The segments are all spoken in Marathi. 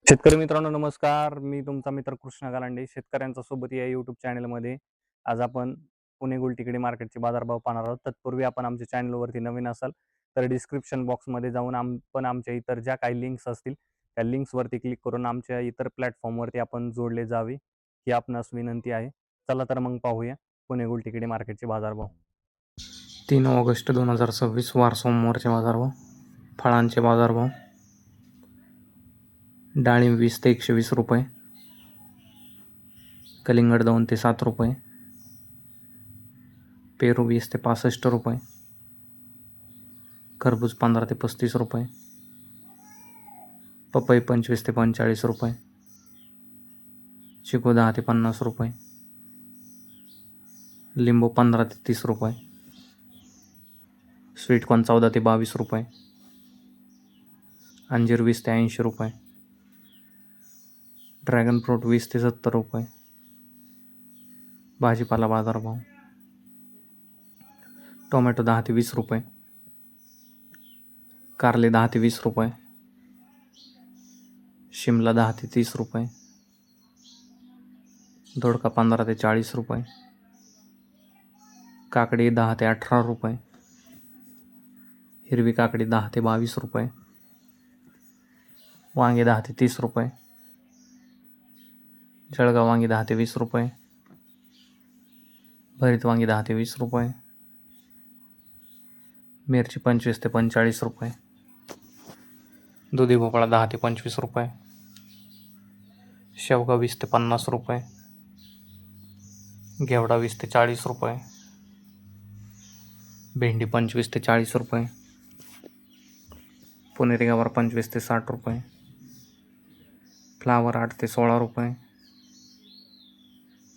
शेतकरी मित्रांनो नमस्कार. मी तुमचा मित्र कृष्णा गालांडे. शेतकऱ्यांचा सोबत या यूट्यूब चॅनलमध्ये आज आपण पुणे गुलटेकडी मार्केटचे बाजारभाव पाहणार आहोत. तत्पूर्वी आपण आमच्या चॅनलवरती नवीन असाल तर डिस्क्रिप्शन बॉक्समध्ये जाऊन आमच्या इतर ज्या काही लिंक्स असतील त्या लिंक्सवरती क्लिक करून आमच्या इतर प्लॅटफॉर्मवरती आपण जोडले जावे ही आपणास विनंती आहे. चला तर मग पाहूया पुणे गुलटेकडी मार्केटचे बाजारभाव. 3 ऑगस्ट 2026 वार सोमवारचे बाजारभाव. फळांचे बाजारभाव. डाळिंब 20 ते 120 रुपये, कलिंगड 2 ते 7 रुपये, पेरू 20 ते 65 रुपये, खरबूज 15 ते 35 रुपये, पपई 25 ते 45 रुपये, चिकू 10 ते 50 रुपये, लिंबू 15 ते 30 रुपये, स्वीटकॉर्न 14 ते 22 रुपये, अंजीर 20 ते 80 रुपये, ड्रॅगन फ्रूट 20 ते 70 रुपये. भाजीपाला बाजारभाव. टोमॅटो 10 ते 20 रुपये, कारले 10 ते 20 रुपये, शिमला 10 ते 30 रुपये, दोडका 15 ते 40 रुपये, काकडी 10 ते 18 रुपये, हिरवी काकडी 10 ते 22 रुपये, वांगे 10 ते 30 रुपये, जळगाव वांगी 10 ते 20 रुपये, भरीत वांगी 10 ते 20 रुपये, मिरची 25 ते 45 रुपये, दुधी भोपळा 10 ते 25 रुपये, शेवगा 20 ते 50 रुपये, घेवडा 20 ते 40 रुपये, भेंडी 25 ते 40 रुपये, पुणेरी गवार 25 ते 60 रुपये, फ्लावर 8 ते 16 रुपये,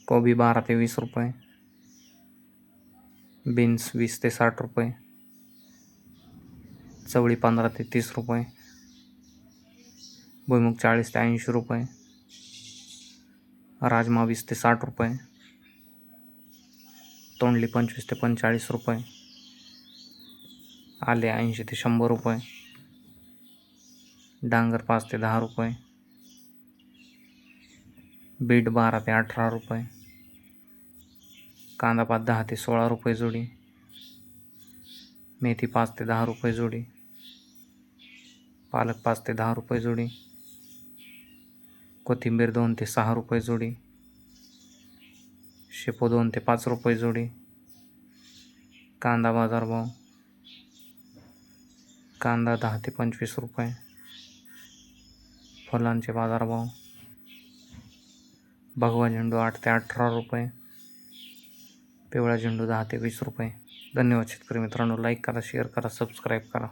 कोबी 12 ते 20 रुपये, बीन्स 20 ते 60 रुपये, चवळी 15 ते 30 रुपये, भुईमुग 40 ते 80 रुपये, राजमा 20 ते 60 रुपये, तोंडली 25 ते 45 रुपये, आले 80 ते 100 रुपये, डांगर 5 ते 10 रुपये, बीट 12 ते 18 रुपये, कांदा पात 10 ते 16 रुपये जोडी, मेथी 5 ते 10 रुपये जोडी, पालक 5 ते 10 रुपये जोडी, कोथिंबीर 2 ते 6 रुपये जोडी, शेपू 2 ते 5 रुपये जोडी. कांदा बाजारभाव. कांदा 10 ते 25 रुपये. फुलांचे बाजारभाव. भगवा झेंडू 8 ते 18 रुपये, पिवळा झेंडू 10 ते 20 रुपये. धन्यवाद शेतकरी मित्रांनो. लाईक करा, शेअर करा, सबस्क्राईब करा.